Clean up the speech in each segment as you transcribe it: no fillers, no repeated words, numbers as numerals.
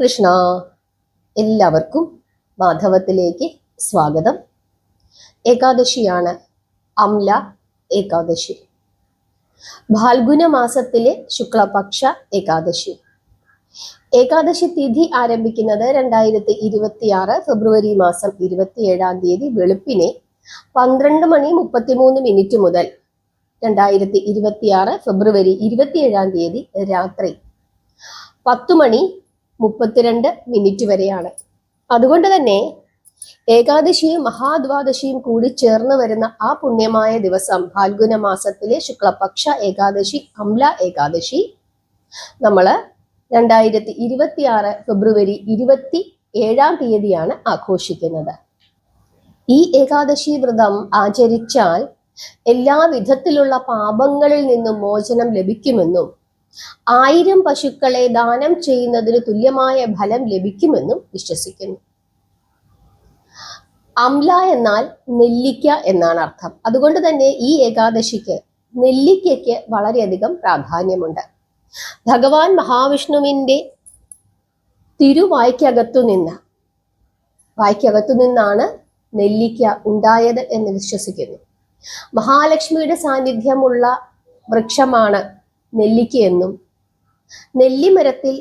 ശ്രീകൃഷ്ണ. എല്ലാവർക്കും മാധവത്തിലേക്ക് സ്വാഗതം. ഏകാദശിയാണ് അംല ഏകാദശി. ഫാൽഗുന മാസത്തിലെ ശുക്ലപക്ഷ ഏകാദശി. ഏകാദശി തിഥി ആരംഭിക്കുന്നത് 2026 ഫെബ്രുവരി മാസം 27-ാം തീയതി വെളുപ്പിനെ 12:33 മുതൽ 2026 ഫെബ്രുവരി 27-ാം തീയതി രാത്രി 10:32 വരെയാണ്. അതുകൊണ്ട് തന്നെ ഏകാദശിയും മഹാദ്വാദശിയും കൂടി ചേർന്ന് വരുന്ന ആ പുണ്യമായ ദിവസം ഫാൽഗുന മാസത്തിലെ ശുക്ലപക്ഷ ഏകാദശി അംല ഏകാദശി നമ്മൾ 2026 ഫെബ്രുവരി 27-ാം തീയതിയാണ് ആഘോഷിക്കുന്നത്. ഈ ഏകാദശി വ്രതം ആചരിച്ചാൽ എല്ലാ വിധത്തിലുള്ള പാപങ്ങളിൽ നിന്നും മോചനം ലഭിക്കുമെന്നും 1000 പശുക്കളെ ദാനം ചെയ്യുന്നതിന് തുല്യമായ ഫലം ലഭിക്കുമെന്നും വിശ്വസിക്കുന്നു. അംല എന്നാൽ നെല്ലിക്ക എന്നാണ് അർത്ഥം. അതുകൊണ്ട് തന്നെ ഈ ഏകാദശിക്ക് നെല്ലിക്കയ്ക്ക് വളരെയധികം പ്രാധാന്യമുണ്ട്. ഭഗവാൻ മഹാവിഷ്ണുവിൻ്റെ വായ്ക്കകത്തു നിന്നാണ് നെല്ലിക്ക ഉണ്ടായത് എന്ന് വിശ്വസിക്കുന്നു. മഹാലക്ഷ്മിയുടെ സാന്നിധ്യമുള്ള വൃക്ഷമാണ് നെല്ലിക്കയെന്നും നെല്ലിമരത്തിൽ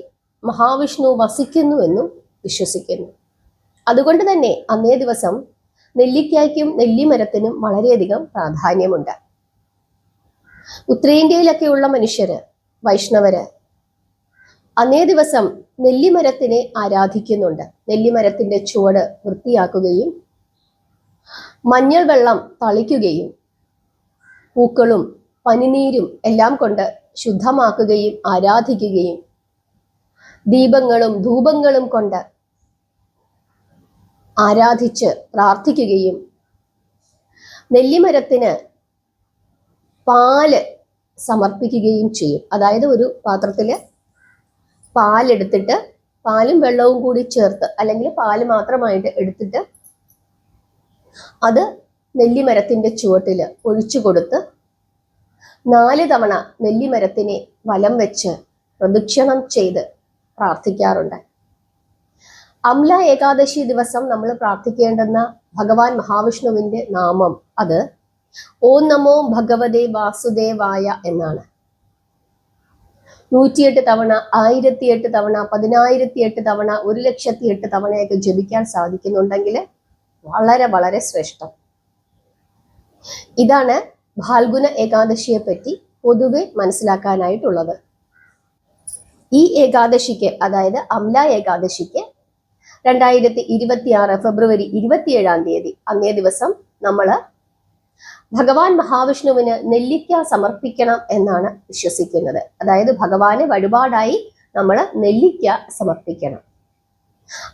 മഹാവിഷ്ണു വസിക്കുന്നുവെന്നും വിശ്വസിക്കുന്നു. അതുകൊണ്ട് തന്നെ അന്നേ ദിവസം നെല്ലിക്കായ്ക്കും നെല്ലിമരത്തിനും വളരെയധികം പ്രാധാന്യമുണ്ട്. ഉത്തരേന്ത്യയിലൊക്കെയുള്ള മനുഷ്യര്, വൈഷ്ണവര് അന്നേ ദിവസം നെല്ലിമരത്തിനെ ആരാധിക്കുന്നുണ്ട്. നെല്ലിമരത്തിന്റെ ചുവട് വൃത്തിയാക്കുകയും മഞ്ഞൾ വെള്ളം തളിക്കുകയും പൂക്കളും പനിനീരും എല്ലാം കൊണ്ട് ശുദ്ധമാക്കുകയും ആരാധിക്കുകയും ദീപങ്ങളും ധൂപങ്ങളും കൊണ്ട് ആരാധിച്ച് പ്രാർത്ഥിക്കുകയും നെല്ലിമരത്തിന് പാല് സമർപ്പിക്കുകയും ചെയ്യും. അതായത് ഒരു പാത്രത്തില് പാലെടുത്തിട്ട് പാലും വെള്ളവും കൂടി ചേർത്ത്, അല്ലെങ്കിൽ പാല് മാത്രമായിട്ട് എടുത്തിട്ട് അത് നെല്ലിമരത്തിന്റെ ചുവട്ടില് ഒഴിച്ചു കൊടുത്ത് 4 തവണ നെല്ലിമരത്തിനെ വലം വെച്ച് പ്രദക്ഷിണം ചെയ്ത് പ്രാർത്ഥിക്കാറുണ്ട്. അംല ഏകാദശി ദിവസം നമ്മൾ പ്രാർത്ഥിക്കേണ്ടുന്ന ഭഗവാൻ മഹാവിഷ്ണുവിന്റെ നാമം അത് ഓം നമോ ഭഗവതേ വാസുദേവായ എന്നാണ്. 108 തവണ, 1008 തവണ, 10008 തവണ, 1,08,000 തവണയൊക്കെ ജപിക്കാൻ സാധിക്കുന്നുണ്ടെങ്കിൽ വളരെ വളരെ ശ്രേഷ്ഠം. ഇതാണ് ഫാൽഗുന ഏകാദശിയെ പറ്റി പൊതുവെ മനസ്സിലാക്കാനായിട്ടുള്ളത്. ഈ ഏകാദശിക്ക്, അതായത് അംല ഏകാദശിക്ക് 2026 ഫെബ്രുവരി 27-ാം തീയതി അന്നേ ദിവസം നമ്മൾ ഭഗവാൻ മഹാവിഷ്ണുവിന് നെല്ലിക്ക സമർപ്പിക്കണം എന്നാണ് വിശ്വസിക്കുന്നത്. അതായത് ഭഗവാന് വഴിപാടായി നമ്മൾ നെല്ലിക്ക സമർപ്പിക്കണം.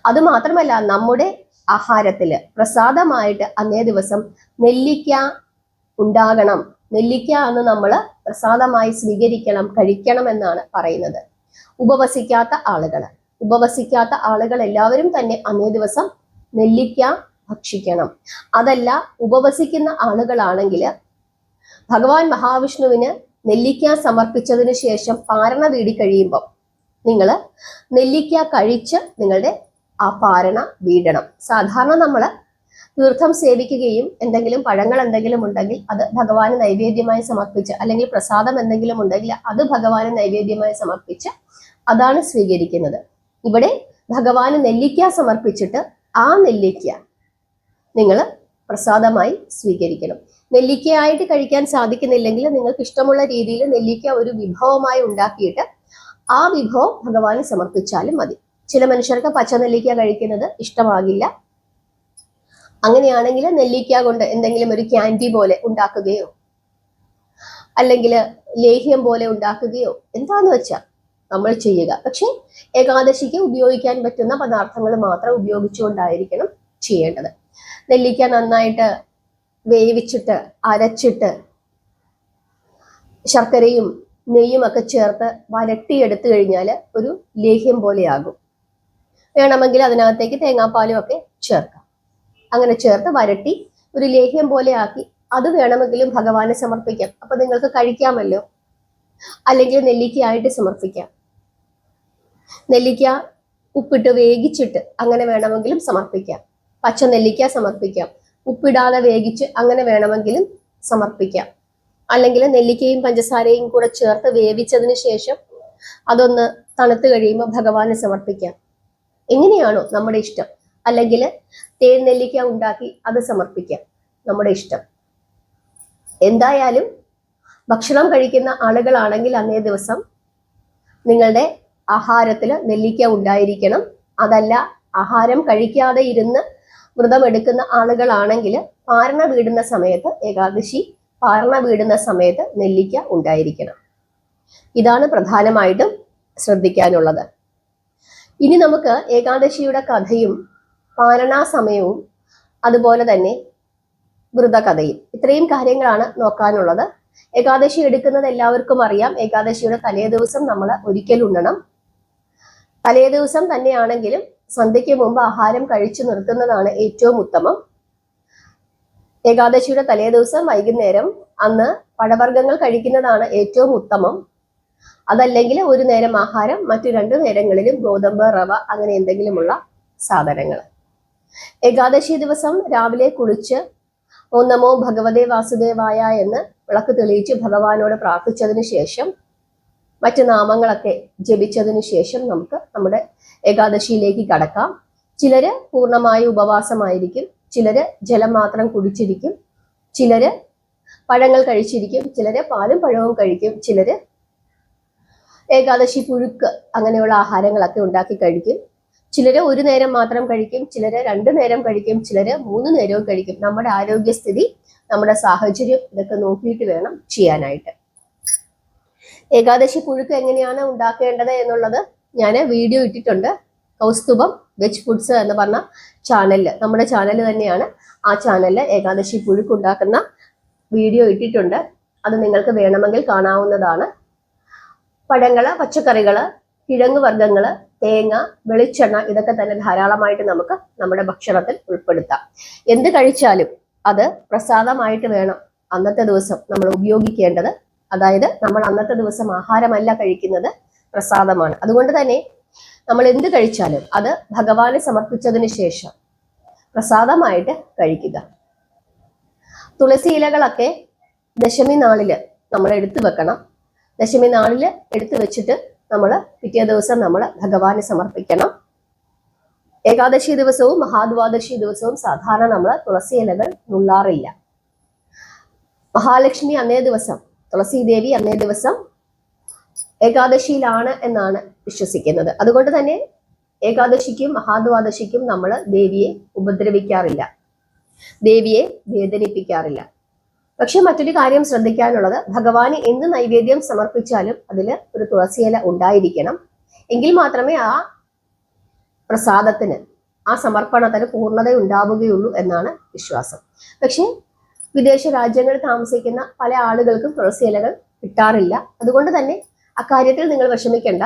അതുമാത്രമല്ല, നമ്മുടെ ആഹാരത്തില് പ്രസാദമായിട്ട് അന്നേ ദിവസം നെല്ലിക്ക ഉണ്ടാകണം. നെല്ലിക്ക എന്ന് നമ്മൾ പ്രസാദമായി സ്വീകരിക്കണം, കഴിക്കണം എന്നാണ് പറയുന്നത്. ഉപവസിക്കാത്ത ആളുകൾ എല്ലാവരും തന്നെ അന്നേ ദിവസം നെല്ലിക്ക ഭക്ഷിക്കണം. അതല്ല, ഉപവസിക്കുന്ന ആളുകളാണെങ്കിൽ ഭഗവാൻ മഹാവിഷ്ണുവിന് നെല്ലിക്ക സമർപ്പിച്ചതിന് ശേഷം പാരണ വീടി കഴിയുമ്പോൾ നിങ്ങൾ നെല്ലിക്ക കഴിച്ച് നിങ്ങളുടെ ആ പാരണ വീടണം. സാധാരണ നമ്മൾ തീർത്ഥം സേവിക്കുകയും എന്തെങ്കിലും പഴങ്ങൾ എന്തെങ്കിലും ഉണ്ടെങ്കിൽ അത് ഭഗവാന് നൈവേദ്യമായി സമർപ്പിച്ച്, അല്ലെങ്കിൽ പ്രസാദം എന്തെങ്കിലും ഉണ്ടെങ്കിൽ അത് ഭഗവാന് നൈവേദ്യമായി സമർപ്പിച്ച് അതാണ് സ്വീകരിക്കുന്നത്. ഇവിടെ ഭഗവാന് നെല്ലിക്ക സമർപ്പിച്ചിട്ട് ആ നെല്ലിക്ക നിങ്ങൾ പ്രസാദമായി സ്വീകരിക്കണം. നെല്ലിക്കയായിട്ട് കഴിക്കാൻ സാധിക്കുന്നില്ലെങ്കിൽ നിങ്ങൾക്ക് ഇഷ്ടമുള്ള രീതിയിൽ നെല്ലിക്ക ഒരു വിഭവമായി ഉണ്ടാക്കിയിട്ട് ആ വിഭവം ഭഗവാന് സമർപ്പിച്ചാലും മതി. ചില മനുഷ്യർക്ക് പച്ച നെല്ലിക്ക കഴിക്കുന്നത് ഇഷ്ടമാകില്ല. അങ്ങനെയാണെങ്കിൽ നെല്ലിക്ക കൊണ്ട് എന്തെങ്കിലും ഒരു ക്യാൻഡി പോലെ ഉണ്ടാക്കുകയോ അല്ലെങ്കിൽ ലേഹ്യം പോലെ ഉണ്ടാക്കുകയോ എന്താന്ന് വെച്ചാൽ നമ്മൾ ചെയ്യുക. പക്ഷെ ഏകാദശിക്ക് ഉപയോഗിക്കാൻ പറ്റുന്ന പദാർത്ഥങ്ങൾ മാത്രം ഉപയോഗിച്ചുകൊണ്ടായിരിക്കണം ചെയ്യേണ്ടത്. നെല്ലിക്ക നന്നായിട്ട് വേവിച്ചിട്ട് അരച്ചിട്ട് ശർക്കരയും നെയ്യും ഒക്കെ ചേർത്ത് വരട്ടിയെടുത്തു കഴിഞ്ഞാൽ ഒരു ലേഹ്യം പോലെയാകും. വേണമെങ്കിൽ അതിനകത്തേക്ക് തേങ്ങാപ്പാലും ഒക്കെ ചേർക്കാം. അങ്ങനെ ചേർത്ത് വരട്ടി ഒരു ലേഹ്യം പോലെ ആക്കി അത് വേണമെങ്കിലും ഭഗവാനെ സമർപ്പിക്കാം. അപ്പൊ നിങ്ങൾക്ക് കഴിക്കാമല്ലോ. അല്ലെങ്കിൽ നെല്ലിക്കയായിട്ട് സമർപ്പിക്കാം. നെല്ലിക്ക ഉപ്പിട്ട് വേവിച്ചിട്ട് അങ്ങനെ വേണമെങ്കിലും സമർപ്പിക്കാം. പച്ച നെല്ലിക്ക സമർപ്പിക്കാം. ഉപ്പിടാതെ വേവിച്ച് അങ്ങനെ വേണമെങ്കിലും സമർപ്പിക്കാം. അല്ലെങ്കിൽ നെല്ലിക്കയും പഞ്ചസാരയും കൂടെ ചേർത്ത് വേവിച്ചതിന് ശേഷം അതൊന്ന് തണുത്ത് കഴിയുമ്പോൾ ഭഗവാന് സമർപ്പിക്കാം. എങ്ങനെയാണോ നമ്മുടെ ഇഷ്ടം. അല്ലെങ്കിൽ തേൻ നെല്ലിക്ക ഉണ്ടാക്കി അത് സമർപ്പിക്കാം, നമ്മുടെ ഇഷ്ടം. എന്തായാലും ഭക്ഷണം കഴിക്കുന്ന ആളുകളാണെങ്കിൽ അന്നേ ദിവസം നിങ്ങളുടെ ആഹാരത്തിൽ നെല്ലിക്ക ഉണ്ടായിരിക്കണം. അതല്ല, ആഹാരം കഴിക്കാതെ ഇരുന്ന് വ്രതം എടുക്കുന്ന ആളുകളാണെങ്കിൽ പാരണ വീടുന്ന സമയത്ത്, ഏകാദശി പാരണ വീടുന്ന സമയത്ത് നെല്ലിക്ക ഉണ്ടായിരിക്കണം. ഇതാണ് പ്രധാനമായിട്ടും ശ്രദ്ധിക്കാനുള്ളത്. ഇനി നമുക്ക് ഏകാദശിയുടെ കഥയും പാരണാ സമയവും അതുപോലെ തന്നെ വ്രതകഥയും, ഇത്രയും കാര്യങ്ങളാണ് നോക്കാനുള്ളത്. ഏകാദശി എടുക്കുന്നത് എല്ലാവർക്കും അറിയാം. ഏകാദശിയുടെ തലേ ദിവസം നമ്മൾ ഒരിക്കൽ ഉണ്ണണം. തലേ ദിവസം തന്നെയാണെങ്കിലും സന്ധ്യയ്ക്ക് മുമ്പ് ആഹാരം കഴിച്ചു നിർത്തുന്നതാണ് ഏറ്റവും ഉത്തമം. ഏകാദശിയുടെ തലേ ദിവസം വൈകുന്നേരം അന്ന് പഴവർഗ്ഗങ്ങൾ കഴിക്കുന്നതാണ് ഏറ്റവും ഉത്തമം. അതല്ലെങ്കിൽ ഒരു നേരം ആഹാരം, മറ്റു 2 നേരങ്ങളിലും ഗോതമ്പ്, റവ അങ്ങനെ എന്തെങ്കിലുമുള്ള സാധനങ്ങൾ. ഏകാദശി ദിവസം രാവിലെ കുളിച്ച് ഓം നമോ ഭഗവതേ വാസുദേവായ എന്ന് വിളക്ക് തെളിയിച്ച് ഭഗവാനോട് പ്രാർത്ഥിച്ചതിന് ശേഷം മറ്റു നാമങ്ങളൊക്കെ ജപിച്ചതിന് ശേഷം നമുക്ക് നമ്മുടെ ഏകാദശിയിലേക്ക് കടക്കാം. ചിലര് പൂർണ്ണമായ ഉപവാസമായിരിക്കും, ചിലര് ജലം മാത്രം കുടിച്ചിരിക്കും, ചിലര് പഴങ്ങൾ കഴിച്ചിരിക്കും, ചിലര് പാലും പഴവും കഴിക്കും, ചിലര് ഏകാദശി പുഴുക്ക് അങ്ങനെയുള്ള ആഹാരങ്ങളൊക്കെ ഉണ്ടാക്കി കഴിക്കും. ചിലര് ഒരു നേരം മാത്രം കഴിക്കും, ചിലര് 2 നേരം കഴിക്കും, ചിലര് 3 നേരവും കഴിക്കും. നമ്മുടെ ആരോഗ്യസ്ഥിതി, നമ്മുടെ സാഹചര്യം ഇതൊക്കെ നോക്കിയിട്ട് വേണം ചെയ്യാനായിട്ട്. ഏകാദശി പുഴുക്ക് എങ്ങനെയാണ് ഉണ്ടാക്കേണ്ടത് എന്നുള്ളത് ഞാൻ വീഡിയോ ഇട്ടിട്ടുണ്ട്. കൗസ്തുഭം വെജ് ഫുഡ്സ് എന്ന് പറഞ്ഞ ചാനലിൽ, നമ്മുടെ ചാനൽ തന്നെയാണ്. ആ ചാനലിൽ ഏകാദശി പുഴുക്ക് ഉണ്ടാക്കുന്ന വീഡിയോ ഇട്ടിട്ടുണ്ട്. അത് നിങ്ങൾക്ക് വേണമെങ്കിൽ കാണാവുന്നതാണ്. പഴങ്ങള്, പച്ചക്കറികള്, കിഴങ്ങ് വർഗ്ഗങ്ങള്, തേങ്ങ, വെളിച്ചെണ്ണ ഇതൊക്കെ തന്നെ ധാരാളമായിട്ട് നമുക്ക് നമ്മുടെ ഭക്ഷണത്തിൽ ഉൾപ്പെടുത്താം. എന്ത് കഴിച്ചാലും അത് പ്രസാദമായിട്ട് വേണം അന്നത്തെ ദിവസം നമ്മൾ ഉപയോഗിക്കേണ്ടത്. അതായത് നമ്മൾ അന്നത്തെ ദിവസം ആഹാരമല്ല കഴിക്കുന്നത്, പ്രസാദമാണ്. അതുകൊണ്ട് തന്നെ നമ്മൾ എന്ത് കഴിച്ചാലും അത് ഭഗവാനെ സമർപ്പിച്ചതിന് ശേഷം പ്രസാദമായിട്ട് കഴിക്കുക. തുളസി ഇലകളൊക്കെ ദശമി നാളില് നമ്മൾ എടുത്തു വെക്കണം. ദശമി നാളില് എടുത്തു വെച്ചിട്ട് നമ്മൾ പിറ്റേ ദിവസം നമ്മൾ ഭഗവാനെ സമർപ്പിക്കണം. ഏകാദശി ദിവസവും മഹാദ്വാദശി ദിവസവും സാധാരണ നമ്മൾ തുളസി ഇലകൾ നുള്ളാറില്ല. മഹാലക്ഷ്മി അന്നേ ദിവസം, തുളസി ദേവി അന്നേ ദിവസം ഏകാദശിയിലാണ് എന്നാണ് വിശ്വസിക്കുന്നത്. അതുകൊണ്ട് തന്നെ ഏകാദശിക്കും മഹാദ്വാദശിക്കും നമ്മൾ ദേവിയെ ഉപദ്രവിക്കാറില്ല, ദേവിയെ വേദനിപ്പിക്കാറില്ല. പക്ഷെ മറ്റൊരു കാര്യം ശ്രദ്ധിക്കാനുള്ളത്, ഭഗവാന് എന്ത് നൈവേദ്യം സമർപ്പിച്ചാലും അതിൽ ഒരു തുളസിയില ഉണ്ടായിരിക്കണം. എങ്കിൽ മാത്രമേ ആ പ്രസാദത്തിന്, ആ സമർപ്പണത്തിന് പൂർണ്ണത ഉണ്ടാവുകയുള്ളൂ എന്നാണ് വിശ്വാസം. പക്ഷെ വിദേശ രാജ്യങ്ങളിൽ താമസിക്കുന്ന പല ആളുകൾക്കും തുളസിയിലകൾ കിട്ടാറില്ല. അതുകൊണ്ട് തന്നെ അക്കാര്യത്തിൽ നിങ്ങൾ വിഷമിക്കേണ്ട.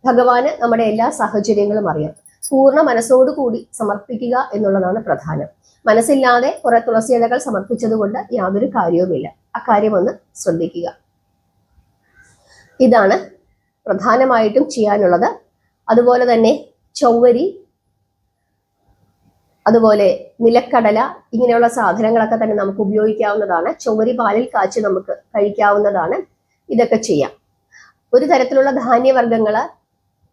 ഭഗവാന് നമ്മുടെ എല്ലാ സാഹചര്യങ്ങളും അറിയാം. പൂർണ്ണ മനസ്സോടുകൂടി സമർപ്പിക്കുക എന്നുള്ളതാണ് പ്രധാനം. മനസ്സില്ലാതെ കുറെ തുളസി ഇലകൾ സമർപ്പിച്ചത് കൊണ്ട് യാതൊരു കാര്യവുമില്ല. അക്കാര്യം ഒന്ന് ശ്രദ്ധിക്കുക. ഇതാണ് പ്രധാനമായിട്ടും ചെയ്യാനുള്ളത്. അതുപോലെ തന്നെ ചൊവ്വരി, അതുപോലെ നിലക്കടല, ഇങ്ങനെയുള്ള സാധനങ്ങളൊക്കെ തന്നെ നമുക്ക് ഉപയോഗിക്കാവുന്നതാണ്. ചൊവ്വരി പാലിൽ കാച്ചി നമുക്ക് കഴിക്കാവുന്നതാണ്. ഇതൊക്കെ ചെയ്യാം. ഒരു തരത്തിലുള്ള ധാന്യവർഗ്ഗങ്ങള്,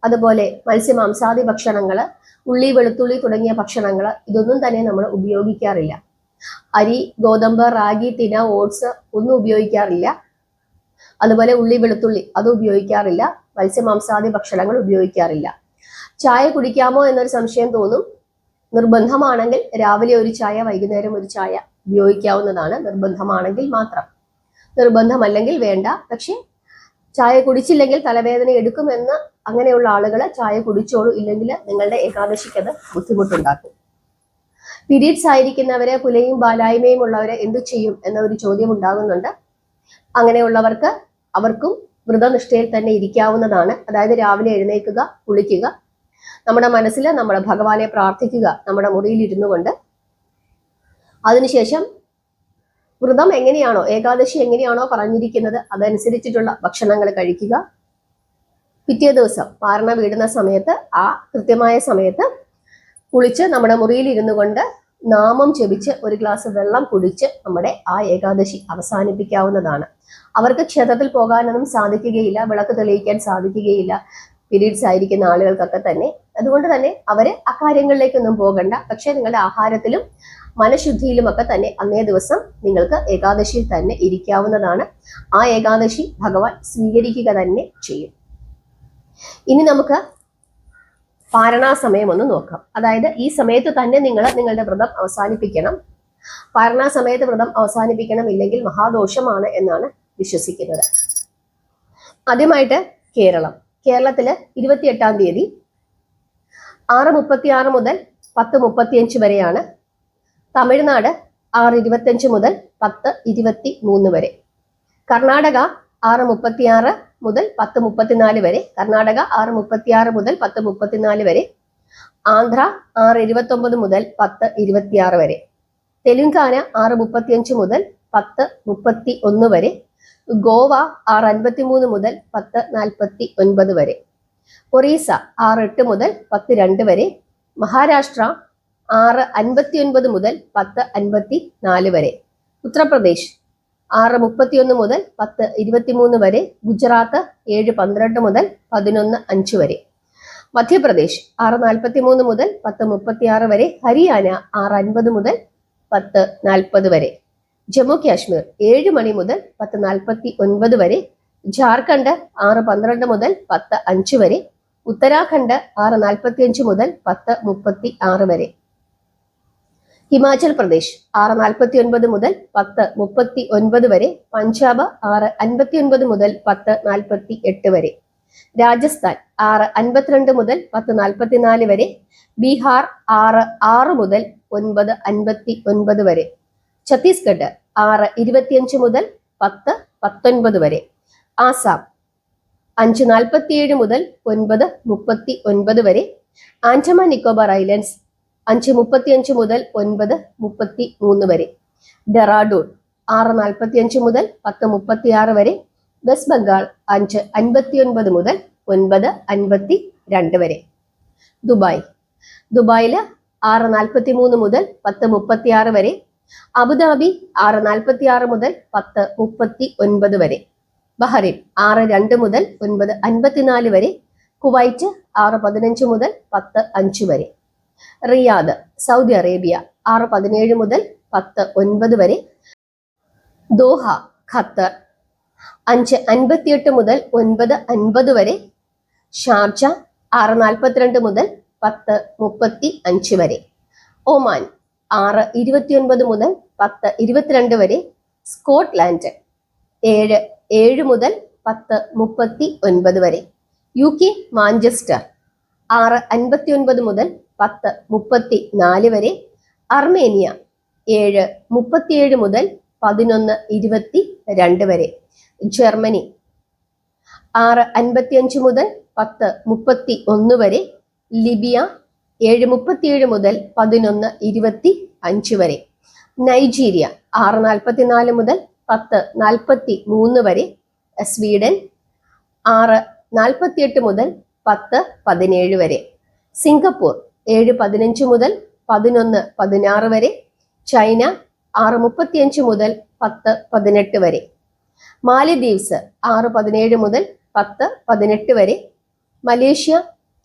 അതുപോലെ മത്സ്യമാംസാദി ഭക്ഷണങ്ങള്, ഉള്ളി, വെളുത്തുള്ളി തുടങ്ങിയ ഭക്ഷണങ്ങൾ ഇതൊന്നും തന്നെ നമ്മൾ ഉപയോഗിക്കാറില്ല. അരി, ഗോതമ്പ്, റാഗി, തിന, ഓട്സ് ഒന്നും ഉപയോഗിക്കാറില്ല. അതുപോലെ ഉള്ളി, വെളുത്തുള്ളി അത് ഉപയോഗിക്കാറില്ല. മത്സ്യമാംസാദി ഭക്ഷണങ്ങൾ ഉപയോഗിക്കാറില്ല. ചായ കുടിക്കാമോ എന്നൊരു സംശയം തോന്നും. നിർബന്ധമാണെങ്കിൽ രാവിലെ ഒരു ചായ, വൈകുന്നേരം ഒരു ചായ ഉപയോഗിക്കാവുന്നതാണ്. നിർബന്ധമാണെങ്കിൽ മാത്രം, നിർബന്ധമല്ലെങ്കിൽ വേണ്ട. പക്ഷെ ചായ കുടിച്ചില്ലെങ്കിൽ തലവേദന എടുക്കുമെന്ന് അങ്ങനെയുള്ള ആളുകൾ ചായ കുടിച്ചോളൂ, ഇല്ലെങ്കിൽ നിങ്ങളുടെ ഏകാദശിക്ക് അത് ബുദ്ധിമുട്ടുണ്ടാക്കും. പീരീഡ്സ് ആയിരിക്കുന്നവരെ, പുലയും ബാലായ്മയും ഉള്ളവരെ എന്തു ചെയ്യും എന്ന ഒരു ചോദ്യം ഉണ്ടാകുന്നുണ്ട്. അങ്ങനെയുള്ളവർക്ക് അവർക്കും വ്രതനിഷ്ഠയിൽ തന്നെ ഇരിക്കാവുന്നതാണ്. അതായത് രാവിലെ എഴുന്നേൽക്കുക, കുളിക്കുക, നമ്മുടെ മനസ്സിൽ നമ്മുടെ ഭഗവാനെ പ്രാർത്ഥിക്കുക നമ്മുടെ മുറിയിൽ ഇരുന്നു കൊണ്ട്. അതിനുശേഷം വ്രതം എങ്ങനെയാണോ, ഏകാദശി എങ്ങനെയാണോ പറഞ്ഞിരിക്കുന്നത് അതനുസരിച്ചിട്ടുള്ള ഭക്ഷണങ്ങൾ കഴിക്കുക. പിറ്റേ ദിവസം പാരണ വീടുന്ന സമയത്ത് ആ കൃത്യമായ സമയത്ത് കുളിച്ച് നമ്മുടെ മുറിയിൽ ഇരുന്നു കൊണ്ട് നാമം ജപിച്ച് ഒരു ഗ്ലാസ് വെള്ളം കുടിച്ച് നമ്മുടെ ആ ഏകാദശി അവസാനിപ്പിക്കാവുന്നതാണ്. അവർക്ക് ക്ഷേത്രത്തിൽ പോകാനൊന്നും സാധിക്കുകയില്ല, വിളക്ക് തെളിയിക്കാൻ സാധിക്കുകയില്ല, പീരീഡ്സ് ആയിരിക്കുന്ന ആളുകൾക്കൊക്കെ തന്നെ. അതുകൊണ്ട് തന്നെ അവര് അക്കാര്യങ്ങളിലേക്കൊന്നും പോകണ്ട. പക്ഷെ നിങ്ങളുടെ ആഹാരത്തിലും മനഃശുദ്ധിയിലുമൊക്കെ തന്നെ അന്നേ ദിവസം നിങ്ങൾക്ക് ഏകാദശിയിൽ തന്നെ ഇരിക്കാവുന്നതാണ്. ആ ഏകാദശി ഭഗവാൻ സ്വീകരിക്കുക തന്നെ ചെയ്യും. ഇനി നമുക്ക് പാരണാസമയം ഒന്ന് നോക്കാം. അതായത് ഈ സമയത്ത് തന്നെ നിങ്ങൾ നിങ്ങളുടെ വ്രതം അവസാനിപ്പിക്കണം. പാരണാ സമയത്ത് വ്രതം അവസാനിപ്പിക്കണം, ഇല്ലെങ്കിൽ മഹാദോഷമാണ് എന്നാണ് വിശ്വസിക്കുന്നത്. ആദ്യമായിട്ട് കേരളത്തില് 28-ാം തീയതി 6:36 മുതൽ 10:35 വരെയാണ്. തമിഴ്നാട് 6:25 മുതൽ 10:23 വരെ. കർണാടക 6:36 മുതൽ 10:34 വരെ. കർണാടക 6:36 മുതൽ 10:34 വരെ. ആന്ധ്ര 6:29 മുതൽ 10:26 വരെ. തെലുങ്കാന 6:35 മുതൽ 10:31 വരെ. ഗോവ 6:53 മുതൽ 10:49 വരെ. ഒറീസ 6:08 മുതൽ 10:02 വരെ. മഹാരാഷ്ട്ര 6:59 മുതൽ 10:54 വരെ. ഉത്തർപ്രദേശ് 6:31 മുതൽ 10:23 വരെ. ഗുജറാത്ത് 7:12 മുതൽ 11:05 വരെ. മധ്യപ്രദേശ് 6:43 മുതൽ 10:36 വരെ. ഹരിയാന 6:50 മുതൽ 10:40 വരെ. ജമ്മു കാശ്മീർ 7 മണി മുതൽ 10:49 വരെ. ജാർഖണ്ഡ് 6:12 മുതൽ 10:05 വരെ. ഉത്തരാഖണ്ഡ് 6:45 മുതൽ 10:36 വരെ. ഹിമാചൽ പ്രദേശ് 6:49 മുതൽ 10:39 വരെ. പഞ്ചാബ് 6:59 മുതൽ 10:48 വരെ. രാജസ്ഥാൻ 6:52 മുതൽ 10:44 വരെ. ബീഹാർ 6:06 മുതൽ 9:59 വരെ. ഛത്തീസ്ഗഡ് 6:25 മുതൽ 10:19 വരെ. ആസാം 5:47 മുതൽ 9:39 വരെ. ആൻഡമാൻ നിക്കോബാർ ഐലൻഡ്സ് 5:35 മുതൽ 9:33 വരെ. ഡെറാഡൂൺ 6:45 മുതൽ 10:36 വരെ. വെസ്റ്റ് ബംഗാൾ 5:59 മുതൽ 9:52 വരെ. ദുബായില് 6:43 മുതൽ 10:36 വരെ. അബുദാബി 6:46 മുതൽ 10:39 വരെ. ബഹ്റൈൻ 6:02 മുതൽ 9:54 വരെ. കുവൈറ്റ് 6:15 മുതൽ 10:05 വരെ. റിയാദ് സൗദി അറേബ്യ 6:17 മുതൽ 10:09 വരെ. ദോഹ ഖത്തർ 5:58 മുതൽ 9:50 വരെ. ഷാർജ 6:42 മുതൽ 10:35 വരെ. ഒമാൻ 6:29 മുതൽ 10:22 വരെ. സ്കോട്ട്ലാൻഡ് 7:07 മുതൽ 10:39 വരെ. UK മാഞ്ചസ്റ്റർ 6:59 മുതൽ 10:34 വരെ. അർമേനിയ 7:37 മുതൽ 11:22 വരെ. ജർമ്മനി 6:55 മുതൽ 10:31 വരെ. ലിബിയ 7:37 മുതൽ 11:25 വരെ. നൈജീരിയ 6:44 മുതൽ 10:43 വരെ. സ്വീഡൻ 6:48 മുതൽ 10:17 വരെ. സിംഗപ്പൂർ 7:15 മുതൽ 11:16 വരെ. ചൈന 6:35 മുതൽ 10:18 വരെ. മാലിദ്വീപ്സ് 6:17 മുതൽ 10:18 വരെ. മലേഷ്യ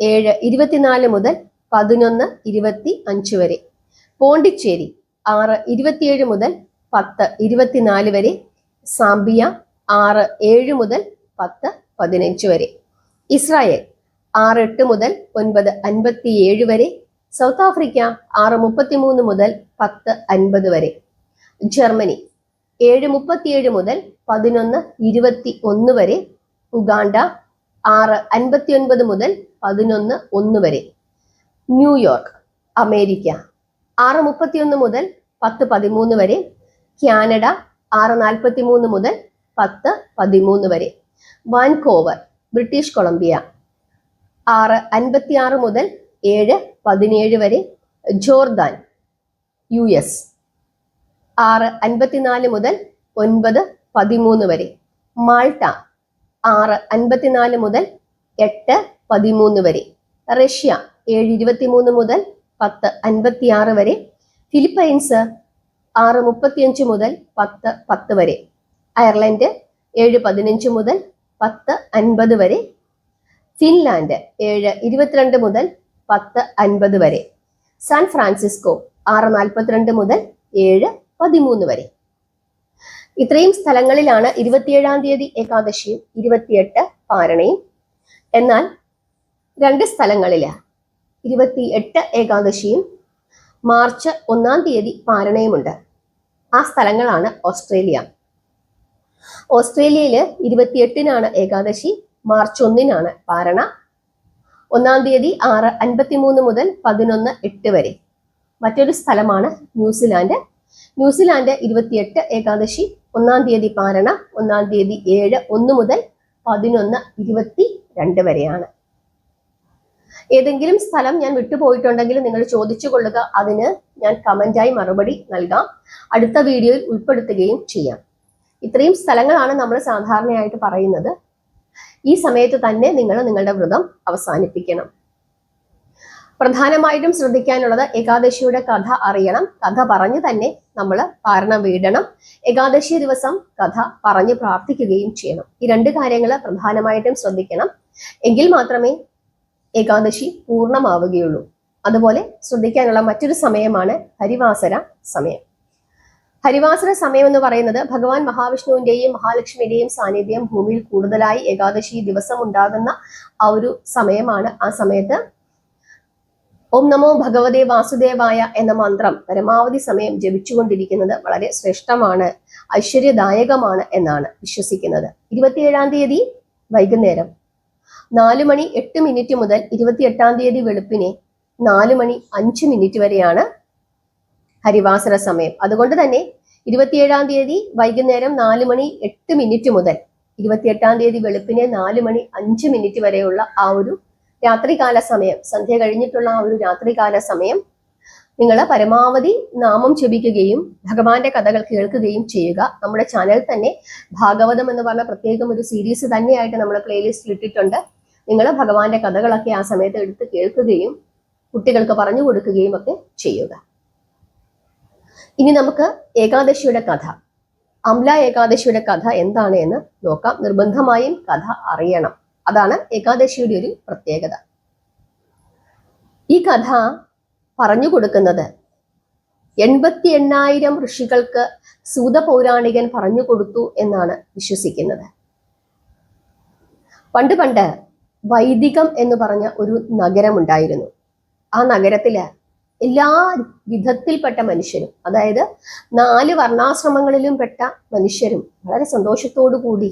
7:24 മുതൽ 11:25 വരെ. പോണ്ടിച്ചേരി 6:27 മുതൽ 10:24 വരെ. സാംബിയ 6:07 മുതൽ 10:15 വരെ. ഇസ്രായേൽ 6:08 മുതൽ 9:57 വരെ. സൗത്ത് ആഫ്രിക്ക 6:33 മുതൽ 10:50 വരെ. ജർമ്മനി 7:37 മുതൽ 11:21 വരെ. ഉഗാണ്ട 6:59 മുതൽ 11:01 വരെ. ന്യൂയോർക്ക് അമേരിക്ക 6:31 മുതൽ 10:13 വരെ. കാനഡ 6:43 മുതൽ 10:13 വരെ. വാൻകോവർ ബ്രിട്ടീഷ് കൊളംബിയ 6:56 മുതൽ 7:17 വരെ. ജോർദാൻ US 6:54 മുതൽ 9:13 വരെ. മാൾട്ട 6:54 മുതൽ 8:13 വരെ. റഷ്യ 7:23 മുതൽ 10:56 വരെ. ഫിലിപ്പൈൻസ് 6:35 മുതൽ 10:10 വരെ. അയർലൻഡ് 7:15 മുതൽ 10:50 വരെ. ഫിൻലാൻഡ് 7:22 മുതൽ 10:50 വരെ. സാൻ ഫ്രാൻസിസ്കോ 6:42 മുതൽ 7:13 വരെ. ഇത്രയും സ്ഥലങ്ങളിലാണ് 27-ാം തീയതി ഏകാദശിയും 28 പാരണയും. എന്നാൽ 2 സ്ഥലങ്ങളില് 28 ഏകാദശിയും മാർച്ച് 1-ാം തീയതി പാരണയുമുണ്ട്. ആ സ്ഥലങ്ങളാണ് ഓസ്ട്രേലിയ. ഓസ്ട്രേലിയയില് 28-നാണ് ഏകാദശി, മാർച്ച് 1-നാണ് പാരണ. 1-ാം തീയതി 6:53 മുതൽ 11:08 വരെ. മറ്റൊരു സ്ഥലമാണ് ന്യൂസിലാൻഡ്. ന്യൂസിലാൻഡ് 28 ഏകാദശി, 1-ാം തീയതി പാരണ, 1-ാം തീയതി 7:01 മുതൽ 11:22 വരെയാണ്. ഏതെങ്കിലും സ്ഥലം ഞാൻ വിട്ടുപോയിട്ടുണ്ടെങ്കിൽ നിങ്ങൾ ചോദിച്ചു കൊള്ളുക, അതിന് ഞാൻ കമന്റായി മറുപടി നൽകാം, അടുത്ത വീഡിയോയിൽ ഉൾപ്പെടുത്തുകയും ചെയ്യാം. ഇത്രയും സ്ഥലങ്ങളാണ് നമ്മൾ സാധാരണയായിട്ട് പറയുന്നത്. ഈ സമയത്ത് തന്നെ നിങ്ങൾ നിങ്ങളുടെ വ്രതം അവസാനിപ്പിക്കണം. പ്രധാനമായിട്ടും ശ്രദ്ധിക്കാനുള്ളത് ഏകാദശിയുടെ കഥ അറിയണം. കഥ പറഞ്ഞു തന്നെ നമ്മൾ പാരണ വീടണം. ഏകാദശി ദിവസം കഥ പറഞ്ഞു പ്രാർത്ഥിക്കുകയും ചെയ്യണം. ഈ 2 കാര്യങ്ങൾ പ്രധാനമായിട്ടും ശ്രദ്ധിക്കണം. എങ്കിൽ മാത്രമേ ഏകാദശി പൂർണ്ണമാവുകയുള്ളൂ. അതുപോലെ ശ്രദ്ധിക്കാനുള്ള മറ്റൊരു സമയമാണ് ഹരിവാസര സമയം. ഹരിവാസര സമയം എന്ന് പറയുന്നത് ഭഗവാൻ മഹാവിഷ്ണുവിന്റെയും മഹാലക്ഷ്മിയുടെയും സാന്നിധ്യം ഭൂമിയിൽ കൂടുതലായി ഏകാദശി ദിവസം ഉണ്ടാകുന്ന ആ ഒരു സമയമാണ്. ആ സമയത്ത് ഓം നമോ ഭഗവതേ വാസുദേവായ എന്ന മന്ത്രം പരമാവധി സമയം ജപിച്ചുകൊണ്ടിരിക്കുന്നത് വളരെ ശ്രേഷ്ഠമാണ്, ഐശ്വര്യദായകമാണ് എന്നാണ് വിശ്വസിക്കുന്നത്. 27-ാം തീയതി വൈകുന്നേരം 4:08 മുതൽ 28-ാം തീയതി വെളുപ്പിനെ 4:05 വരെയാണ് ഹരിവാസര സമയം. അതുകൊണ്ട് തന്നെ 27-ാം തീയതി വൈകുന്നേരം 4:08 മുതൽ 28-ാം തീയതി വെളുപ്പിനെ 4:05 വരെയുള്ള ആ ഒരു രാത്രികാല സമയം, സന്ധ്യ കഴിഞ്ഞിട്ടുള്ള ആ ഒരു രാത്രികാല സമയം നിങ്ങൾ പരമാവധി നാമം ജപിക്കുകയും ഭഗവാന്റെ കഥകൾ കേൾക്കുകയും ചെയ്യുക. നമ്മുടെ ചാനൽ തന്നെ ഭാഗവതം എന്ന് പറഞ്ഞ പ്രത്യേകം ഒരു സീരീസ് തന്നെയായിട്ട് നമ്മൾ പ്ലേലിസ്റ്റിൽ ഇട്ടിട്ടുണ്ട്. നിങ്ങൾ ഭഗവാന്റെ കഥകളൊക്കെ ആ സമയത്ത് എടുത്ത് കേൾക്കുകയും കുട്ടികൾക്ക് പറഞ്ഞു കൊടുക്കുകയും ഒക്കെ ചെയ്യുക. ഇനി നമുക്ക് ഏകാദശിയുടെ കഥ, അംല ഏകാദശിയുടെ കഥ എന്താണ് എന്ന് നോക്കാം. നിർബന്ധമായും കഥ അറിയണം. അതാണ് ഏകാദശിയുടെ ഒരു പ്രത്യേകത. ഈ കഥ പറഞ്ഞു കൊടുക്കുന്നത് 88,000 ഋഷികൾക്ക് സൂത പൗരാണികൻ പറഞ്ഞു കൊടുത്തു എന്നാണ് വിശ്വസിക്കുന്നത്. പണ്ട് വൈദികം എന്ന് പറഞ്ഞ ഒരു നഗരമുണ്ടായിരുന്നു. ആ നഗരത്തില് എല്ലാ വിധത്തിൽപ്പെട്ട മനുഷ്യരും, അതായത് 4 വർണ്ണാശ്രമങ്ങളിലും പെട്ട മനുഷ്യരും വളരെ സന്തോഷത്തോടു കൂടി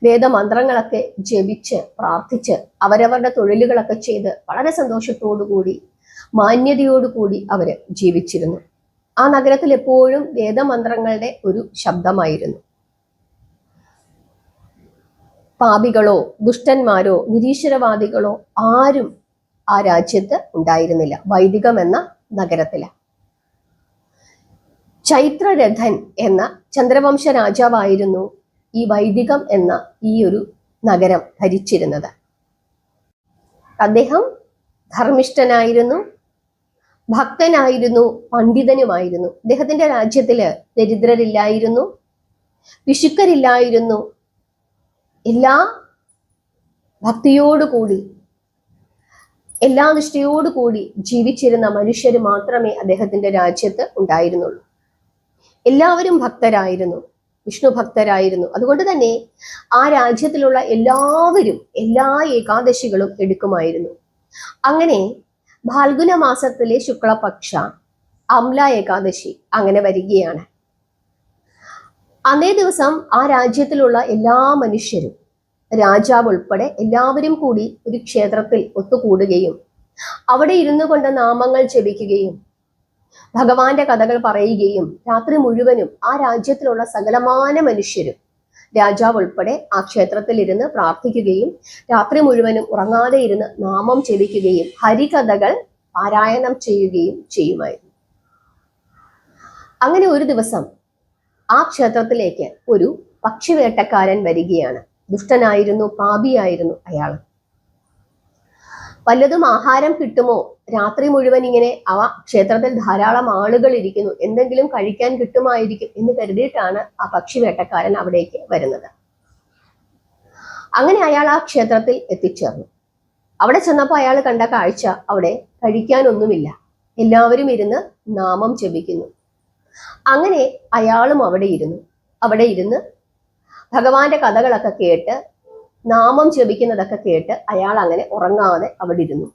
വേദമന്ത്രങ്ങളൊക്കെ ജപിച്ച് പ്രാർത്ഥിച്ച് അവരവരുടെ തൊഴിലുകളൊക്കെ ചെയ്ത് വളരെ സന്തോഷത്തോടുകൂടി മാന്യതയോടുകൂടി അവര് ജീവിച്ചിരുന്നു. ആ നഗരത്തിൽ എപ്പോഴും വേദമന്ത്രങ്ങളുടെ ഒരു ശബ്ദമായിരുന്നു. പാപികളോ ദുഷ്ടന്മാരോ നിരീശ്വരവാദികളോ ആരും ആ രാജ്യത്ത് ഉണ്ടായിരുന്നില്ല, വൈദികം എന്ന നഗരത്തില്. ചൈത്രരഥൻ എന്ന ചന്ദ്രവംശ രാജാവായിരുന്നു ഈ വൈദികം എന്ന ഈ ഒരു നഗരം ഭരിച്ചിരുന്നത്. അദ്ദേഹം ധർമ്മിഷ്ഠനായിരുന്നു, ഭക്തനായിരുന്നു, പണ്ഡിതനുമായിരുന്നു. അദ്ദേഹത്തിന്റെ രാജ്യത്തില് ദരിദ്രരില്ലായിരുന്നു, പിശുക്കരില്ലായിരുന്നു. എല്ലാ ഭക്തിയോടുകൂടി എല്ലാ നിഷ്ഠയോടുകൂടി ജീവിച്ചിരുന്ന മനുഷ്യർ മാത്രമേ അദ്ദേഹത്തിന്റെ രാജ്യത്ത് ഉണ്ടായിരുന്നുള്ളൂ. എല്ലാവരും ഭക്തരായിരുന്നു, വിഷ്ണു ഭക്തരായിരുന്നു. അതുകൊണ്ട് തന്നെ ആ രാജ്യത്തിലുള്ള എല്ലാവരും എല്ലാ ഏകാദശികളും എടുക്കുമായിരുന്നു. അങ്ങനെ ഫാൽഗുന മാസത്തിലെ ശുക്ലപക്ഷ അംല ഏകാദശി അങ്ങനെ വരികയാണ്. അന്നേ ദിവസം ആ രാജ്യത്തിലുള്ള എല്ലാ മനുഷ്യരും, രാജാവ് ഉൾപ്പെടെ എല്ലാവരും കൂടി ഒരു ക്ഷേത്രത്തിൽ ഒത്തുകൂടുകയും അവിടെ ഇരുന്നു കൊണ്ട് നാമങ്ങൾ ജപിക്കുകയും ഭഗവാന്റെ കഥകൾ പറയുകയും രാത്രി മുഴുവനും ആ രാജ്യത്തിലുള്ള സകലമാന മനുഷ്യരും, രാജാവ് ഉൾപ്പെടെ ആ ക്ഷേത്രത്തിൽ ഇരുന്ന് പ്രാർത്ഥിക്കുകയും രാത്രി മുഴുവനും ഉറങ്ങാതെ ഇരുന്ന് നാമം ജപിക്കുകയും ഹരികഥകൾ പാരായണം ചെയ്യുകയും ചെയ്യുമായിരുന്നു. അങ്ങനെ ഒരു ദിവസം ആ ക്ഷേത്രത്തിലേക്ക് ഒരു പക്ഷിവേട്ടക്കാരൻ വരികയാണ്. ദുഷ്ടനായിരുന്നു, പാപിയായിരുന്നു അയാൾ. വല്ലതും ആഹാരം കിട്ടുമോ, രാത്രി മുഴുവൻ ഇങ്ങനെ ക്ഷേത്രത്തിൽ ധാരാളം ആളുകൾ ഇരിക്കുന്നു, എന്തെങ്കിലും കഴിക്കാൻ കിട്ടുമായിരിക്കും എന്ന് കരുതിയിട്ടാണ് ആ പക്ഷി വേട്ടക്കാരൻ അവിടേക്ക് വരുന്നത്. അങ്ങനെ അയാൾ ആ ക്ഷേത്രത്തിൽ എത്തിച്ചേർന്നു. അവിടെ ചെന്നപ്പോൾ അയാൾ കണ്ട കാഴ്ച അവിടെ കഴിക്കാനൊന്നുമില്ല, എല്ലാവരും ഇരുന്ന് നാമം ജപിക്കുന്നു. അങ്ങനെ അയാളും അവിടെ ഇരുന്ന് ഭഗവാന്റെ കഥകളൊക്കെ കേട്ട് നാമം ജപിക്കുന്നതൊക്കെ കേട്ട് അയാൾ അങ്ങനെ ഉറങ്ങാതെ അവിടെ ഇരുന്നു.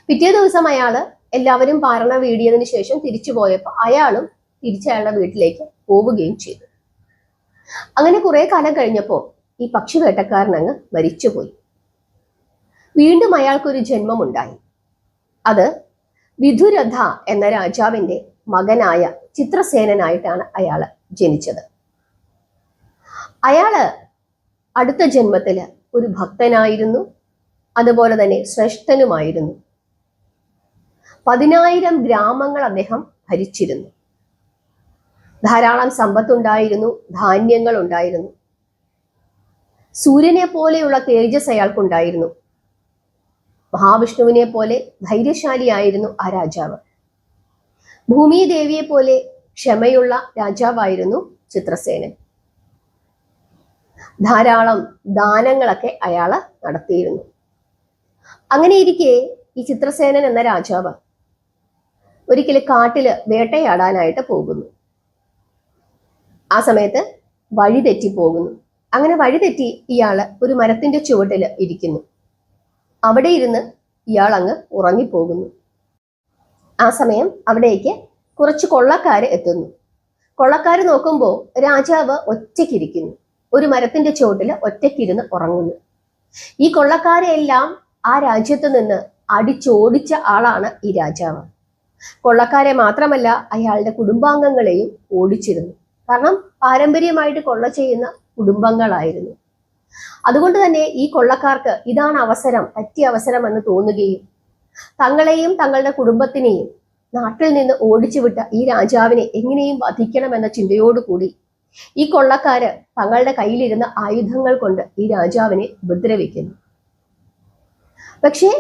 പിറ്റേ ദിവസം അയാൾ എല്ലാവരും പാരണ വീടിയതിനു ശേഷം തിരിച്ചു പോയപ്പോൾ അയാളും തിരിച്ചയാളുടെ വീട്ടിലേക്ക് പോവുകയും ചെയ്തു. അങ്ങനെ കുറെ കാലം കഴിഞ്ഞപ്പോൾ ഈ പക്ഷി വേട്ടക്കാരൻ അങ്ങ് മരിച്ചുപോയി. വീണ്ടും അയാൾക്കൊരു ജന്മമുണ്ടായി. അത് വിധുരഥ എന്ന രാജാവിന്റെ മകനായ ചിത്രസേനനായിട്ടാണ് അയാൾ ജനിച്ചത്. അയാള് അടുത്ത ജന്മത്തില് ഒരു ഭക്തനായിരുന്നു, അതുപോലെ തന്നെ ശ്രേഷ്ഠനുമായിരുന്നു. 10,000 ഗ്രാമങ്ങൾ അദ്ദേഹം ഭരിച്ചിരുന്നു. ധാരാളം സമ്പത്തുണ്ടായിരുന്നു, ധാന്യങ്ങൾ ഉണ്ടായിരുന്നു. സൂര്യനെ പോലെയുള്ള തേജസ് അയാൾക്കുണ്ടായിരുന്നു. മഹാവിഷ്ണുവിനെ പോലെ ധൈര്യശാലിയായിരുന്നു ആ രാജാവ്. ഭൂമിദേവിയെ പോലെ ക്ഷമയുള്ള രാജാവായിരുന്നു ചിത്രസേനൻ. ധാരാളം ദാനങ്ങളൊക്കെ അയാള് നടത്തിയിരുന്നു. അങ്ങനെ ഇരിക്കെ ഈ ചിത്രസേനൻ എന്ന രാജാവ് ഒരിക്കൽ കാട്ടില് വേട്ടയാടാനായിട്ട് പോകുന്നു. ആ സമയത്ത് വഴിതെറ്റി പോകുന്നു. അങ്ങനെ വഴിതെറ്റി ഇയാള് ഒരു മരത്തിന്റെ ചുവട്ടില് ഇരിക്കുന്നു. അവിടെ ഇരുന്ന് ഇയാൾ അങ്ങ് ഉറങ്ങിപ്പോകുന്നു. ആ സമയം അവിടേക്ക് കുറച്ച് കൊള്ളക്കാര് എത്തുന്നു. കൊള്ളക്കാര് നോക്കുമ്പോൾ രാജാവ് ഒറ്റയ്ക്കിരിക്കുന്നു, ഒരു മരത്തിന്റെ ചുവട്ടില് ഒറ്റയ്ക്കിരുന്ന് ഉറങ്ങുന്നു. ഈ കൊള്ളക്കാരെ എല്ലാം ആ രാജ്യത്ത് നിന്ന് അടിച്ചോടിച്ച ആളാണ് ഈ രാജാവ്. കൊള്ളക്കാരെ മാത്രമല്ല അയാളുടെ കുടുംബാംഗങ്ങളെയും ഓടിച്ചിരുന്നു. കാരണം പാരമ്പര്യമായിട്ട് കൊള്ള ചെയ്യുന്ന കുടുംബങ്ങളായിരുന്നു. അതുകൊണ്ട് തന്നെ ഈ കൊള്ളക്കാർക്ക് ഇതാണ് അവസരം, പറ്റിയ അവസരം എന്ന് തോന്നുകയും തങ്ങളെയും തങ്ങളുടെ കുടുംബത്തിനെയും നാട്ടിൽ നിന്ന് ഓടിച്ചുവിട്ട ഈ രാജാവിനെ എങ്ങനെയും വധിക്കണമെന്ന ചിന്തയോടുകൂടി ഈ കൊള്ളക്കാര് തങ്ങളുടെ കയ്യിലിരുന്ന ആയുധങ്ങൾ കൊണ്ട് ഈ രാജാവിനെ ഉപദ്രവിക്കുന്നു. പക്ഷേ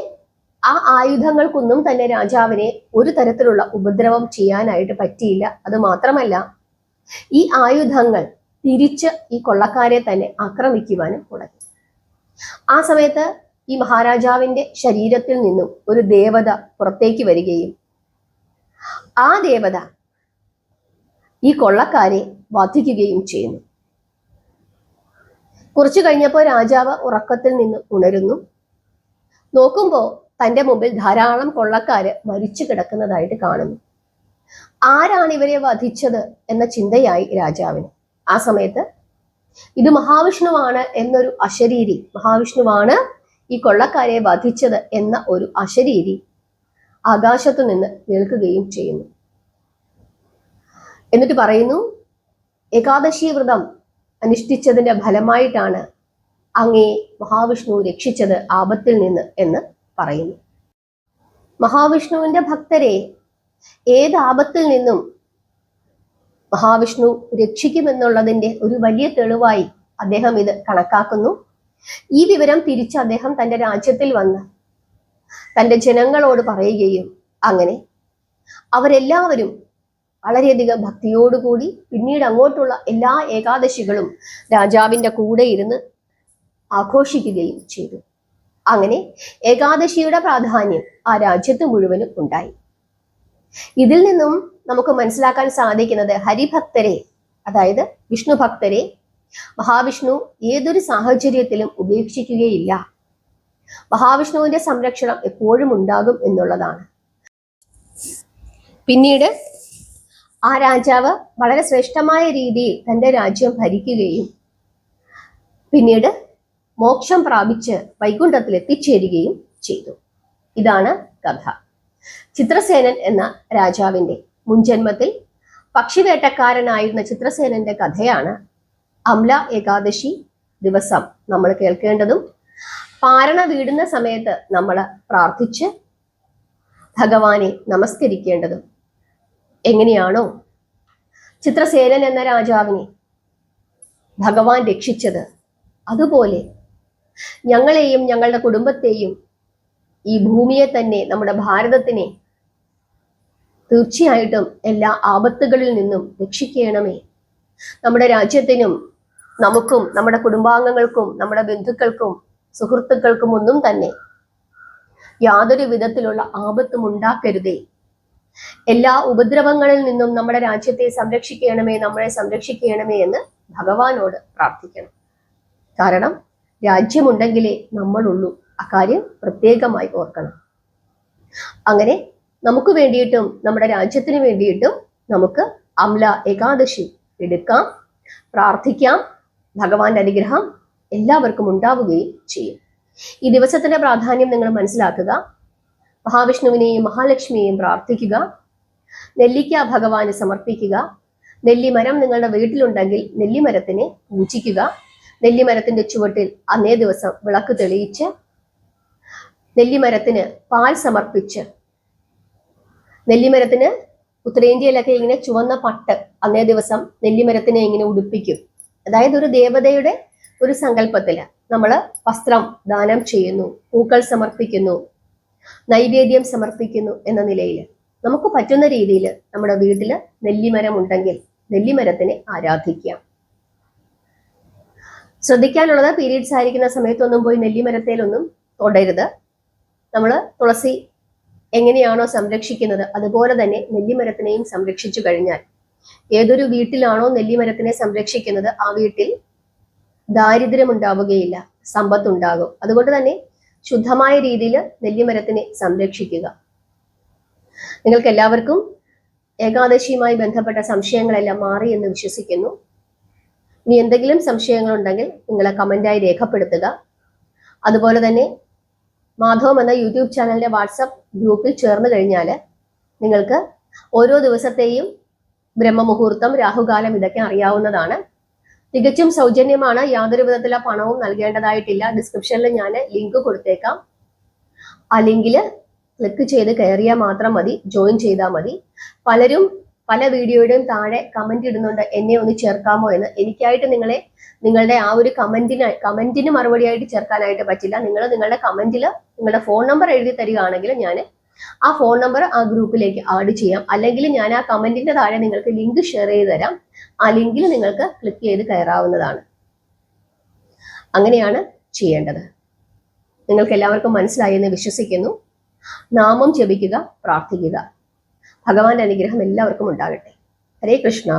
ആ ആയുധങ്ങൾക്കൊന്നും തന്നെ രാജാവിനെ ഒരു തരത്തിലുള്ള ഉപദ്രവം ചെയ്യാനായിട്ട് പറ്റിയില്ല. അത് മാത്രമല്ല, ഈ ആയുധങ്ങൾ തിരിച്ച് ഈ കൊള്ളക്കാരെ തന്നെ ആക്രമിക്കുവാനും തുടങ്ങി. ആ സമയത്ത് ഈ മഹാരാജാവിന്റെ ശരീരത്തിൽ നിന്നും ഒരു ദേവത പുറത്തേക്ക് വരികയും ആ ദേവത ഈ കൊള്ളക്കാരെ വധിക്കുകയും ചെയ്യുന്നു. കുറച്ചു കഴിഞ്ഞപ്പോൾ രാജാവ് ഉറക്കത്തിൽ നിന്ന് ഉണരുന്നു. നോക്കുമ്പോൾ തന്റെ മുമ്പിൽ ധാരാളം കൊള്ളക്കാര് മരിച്ചു കിടക്കുന്നതായിട്ട് കാണുന്നു. ആരാണ് ഇവരെ വധിച്ചത് എന്ന ചിന്തയായി രാജാവിന്. ആ സമയത്ത് ഇത് മഹാവിഷ്ണുവാണ് എന്നൊരു അശരീരി, മഹാവിഷ്ണുവാണ് ഈ കൊള്ളക്കാരെ വധിച്ചത് എന്ന ഒരു അശരീരി ആകാശത്തു നിന്ന് കേൾക്കുകയും ചെയ്യുന്നു. എന്നിട്ട് പറയുന്നു, ഏകാദശി വ്രതം അനുഷ്ഠിച്ചതിന്റെ ഫലമായിട്ടാണ് അങ്ങേ മഹാവിഷ്ണു രക്ഷിച്ചത് ആപത്തിൽ നിന്ന് എന്ന് പറയുന്നു. മഹാവിഷ്ണുവിന്റെ ഭക്തരെ ഏത് ആപത്തിൽ നിന്നും മഹാവിഷ്ണു രക്ഷിക്കുമെന്നുള്ളതിന്റെ ഒരു വലിയ തെളിവായി അദ്ദേഹം ഇത് കണക്കാക്കുന്നു. ഈ വിവരം തിരിച്ച് അദ്ദേഹം തന്റെ രാജ്യത്തിൽ വന്ന് തന്റെ ജനങ്ങളോട് പറയുകയും അങ്ങനെ അവരെല്ലാവരും വളരെയധികം ഭക്തിയോടുകൂടി പിന്നീട് അങ്ങോട്ടുള്ള എല്ലാ ഏകാദശികളും രാജാവിന്റെ കൂടെ ഇരുന്ന് ആഘോഷിക്കുകയും ചെയ്തു. അങ്ങനെ ഏകാദശിയുടെ പ്രാധാന്യം ആ രാജ്യത്ത് മുഴുവനും ഉണ്ടായി. ഇതിൽ നിന്നും നമുക്ക് മനസ്സിലാക്കാൻ സാധിക്കുന്നത് ഹരിഭക്തരെ, അതായത് വിഷ്ണു ഭക്തരെ മഹാവിഷ്ണു ഏതൊരു സാഹചര്യത്തിലും ഉപേക്ഷിക്കുകയില്ല. മഹാവിഷ്ണുവിന്റെ സംരക്ഷണം എപ്പോഴും ഉണ്ടാകും എന്നുള്ളതാണ്. പിന്നീട് ആ രാജാവ് വളരെ ശ്രേഷ്ഠമായ രീതിയിൽ തന്റെ രാജ്യം ഭരിക്കുകയും പിന്നീട് മോക്ഷം പ്രാപിച്ച് വൈകുണ്ഠത്തിൽ എത്തിച്ചേരുകയും ചെയ്തു. ഇതാണ് കഥ. ചിത്രസേനൻ എന്ന രാജാവിന്റെ മുൻജന്മത്തിൽ പക്ഷിവേട്ടക്കാരനായിരുന്ന ചിത്രസേനന്റെ കഥയാണ് അംല ഏകാദശി ദിവസം നമ്മൾ കേൾക്കേണ്ടതും പാരണ വീടുന്ന സമയത്ത് നമ്മൾ പ്രാർത്ഥിച്ച് ഭഗവാനെ നമസ്കരിക്കേണ്ടതും. എങ്ങനെയാണോ ചിത്രസേനൻ എന്ന രാജാവിനെ ഭഗവാൻ രക്ഷിച്ചത്, അതുപോലെ ഞങ്ങളെയും ഞങ്ങളുടെ കുടുംബത്തെയും ഈ ഭൂമിയെ തന്നെ, നമ്മുടെ ഭാരതത്തിനെ തീർച്ചയായിട്ടും എല്ലാ ആപത്തുകളിൽ നിന്നും രക്ഷിക്കണമേ. നമ്മുടെ രാജ്യത്തിനും നമുക്കും നമ്മുടെ കുടുംബാംഗങ്ങൾക്കും നമ്മുടെ ബന്ധുക്കൾക്കും സുഹൃത്തുക്കൾക്കും ഒന്നും തന്നെ യാതൊരു വിധത്തിലുള്ള ആപത്തും ഉണ്ടാക്കരുതേ. എല്ലാ ഉപദ്രവങ്ങളിൽ നിന്നും നമ്മുടെ രാജ്യത്തെ സംരക്ഷിക്കണമേ, നമ്മളെ സംരക്ഷിക്കണമേ എന്ന് ഭഗവാനോട് പ്രാർത്ഥിക്കണം. കാരണം രാജ്യമുണ്ടെങ്കിലേ നമ്മളുള്ളൂ. അക്കാര്യം പ്രത്യേകമായി ഓർക്കണം. അങ്ങനെ നമുക്ക് വേണ്ടിയിട്ടും നമ്മുടെ രാജ്യത്തിന് വേണ്ടിയിട്ടും നമുക്ക് അംല ഏകാദശി എടുക്കാം, പ്രാർത്ഥിക്കാം. ഭഗവാന്റെ അനുഗ്രഹം എല്ലാവർക്കും ഉണ്ടാവുകയും ചെയ്യും. ഈ ദിവസത്തിന്റെ പ്രാധാന്യം നിങ്ങൾ മനസ്സിലാക്കുക. മഹാവിഷ്ണുവിനെയും മഹാലക്ഷ്മിയെയും പ്രാർത്ഥിക്കുക. നെല്ലിക്ക ഭഗവാന് സമർപ്പിക്കുക. നെല്ലിമരം നിങ്ങളുടെ വീട്ടിലുണ്ടെങ്കിൽ നെല്ലിമരത്തിനെ പൂജിക്കുക. നെല്ലിമരത്തിന്റെ ചുവട്ടിൽ അന്നേ ദിവസം വിളക്ക് തെളിയിച്ച് നെല്ലിമരത്തിന് പാൽ സമർപ്പിച്ച്, നെല്ലിമരത്തിന് ഉത്തരേന്ത്യയിലൊക്കെ ഇങ്ങനെ ചുവന്ന പട്ട് അന്നേ ദിവസം നെല്ലിമരത്തിനെ ഇങ്ങനെ ഉടുപ്പിക്കും. അതായത് ഒരു ദേവതയുടെ ഒരു സങ്കല്പത്തില് നമ്മൾ വസ്ത്രം ദാനം ചെയ്യുന്നു, പൂക്കൾ സമർപ്പിക്കുന്നു, നൈവേദ്യം സമർപ്പിക്കുന്നു എന്ന നിലയിൽ നമുക്ക് പറ്റുന്ന രീതിയിൽ നമ്മുടെ വീട്ടില് നെല്ലിമരം ഉണ്ടെങ്കിൽ നെല്ലിമരത്തിനെ ആരാധിക്കാം. ശ്രദ്ധിക്കാനുള്ളത്, പീരീഡ്സ് ആയിരിക്കുന്ന സമയത്തൊന്നും പോയി നെല്ലിമരത്തേലൊന്നും തൊടരുത്. നമ്മൾ തുളസി എങ്ങനെയാണോ സംരക്ഷിക്കുന്നത് അതുപോലെ തന്നെ നെല്ലിമരത്തിനെയും സംരക്ഷിച്ചു കഴിഞ്ഞാൽ, ഏതൊരു വീട്ടിലാണോ നെല്ലിമരത്തിനെ സംരക്ഷിക്കുന്നത് ആ വീട്ടിൽ ദാരിദ്ര്യം ഉണ്ടാവുകയില്ല, സമ്പത്തുണ്ടാകും. അതുകൊണ്ട് തന്നെ ശുദ്ധമായ രീതിയിൽ നെല്ലിമരത്തിനെ സംരക്ഷിക്കുക. നിങ്ങൾക്ക് എല്ലാവർക്കും ഏകാദശിയുമായി ബന്ധപ്പെട്ട സംശയങ്ങളെല്ലാം മാറി എന്ന് വിശ്വസിക്കുന്നു. ഇനി എന്തെങ്കിലും സംശയങ്ങളുണ്ടെങ്കിൽ നിങ്ങളെ കമന്റായി രേഖപ്പെടുത്തുക. അതുപോലെ തന്നെ മാധവം എന്ന യൂട്യൂബ് ചാനലിന്റെ വാട്സപ്പ് ഗ്രൂപ്പിൽ ചേർന്ന് കഴിഞ്ഞാൽ നിങ്ങൾക്ക് ഓരോ ദിവസത്തെയും ബ്രഹ്മമുഹൂർത്തം, രാഹുകാലം ഇതൊക്കെ അറിയാവുന്നതാണ്. തികച്ചും സൗജന്യമാണ്. യാതൊരു വിധത്തിലുള്ള പണവും നൽകേണ്ടതായിട്ടില്ല. ഡിസ്ക്രിപ്ഷനിൽ ഞാൻ ലിങ്ക് കൊടുത്തേക്കാം. ആ ലിങ്കിൽ ക്ലിക്ക് ചെയ്ത് കയറിയാൽ മാത്രം മതി, ജോയിൻ ചെയ്താൽ മതി. പലരും പല വീഡിയോയുടെയും താഴെ കമന്റ് ഇടുന്നുണ്ട്, എന്നെ ഒന്ന് ചേർക്കാമോ എന്ന്. എനിക്കായിട്ട് നിങ്ങളുടെ ആ ഒരു കമന്റിന് മറുപടിയായിട്ട് ചേർക്കാനായിട്ട് പറ്റില്ല. നിങ്ങൾ നിങ്ങളുടെ കമന്റിൽ നിങ്ങളുടെ ഫോൺ നമ്പർ എഴുതി തരികയാണെങ്കിൽ ഞാൻ ആ ഫോൺ നമ്പർ ആ ഗ്രൂപ്പിലേക്ക് ആഡ് ചെയ്യാം. അല്ലെങ്കിൽ ഞാൻ ആ കമന്റിന്റെ താഴെ നിങ്ങൾക്ക് ലിങ്ക് ഷെയർ ചെയ്ത് തരാം. ആ ലിങ്കിൽ നിങ്ങൾക്ക് ക്ലിക്ക് ചെയ്ത് കയറാവുന്നതാണ്. അങ്ങനെയാണ് ചെയ്യേണ്ടത്. നിങ്ങൾക്ക് എല്ലാവർക്കും മനസ്സിലായി എന്ന് വിശ്വസിക്കുന്നു. നാമം ജപിക്കുക, പ്രാർത്ഥിക്കുക. ഭഗവാന്റെ അനുഗ്രഹം എല്ലാവർക്കും ഉണ്ടാകട്ടെ. ഹരേ കൃഷ്ണ.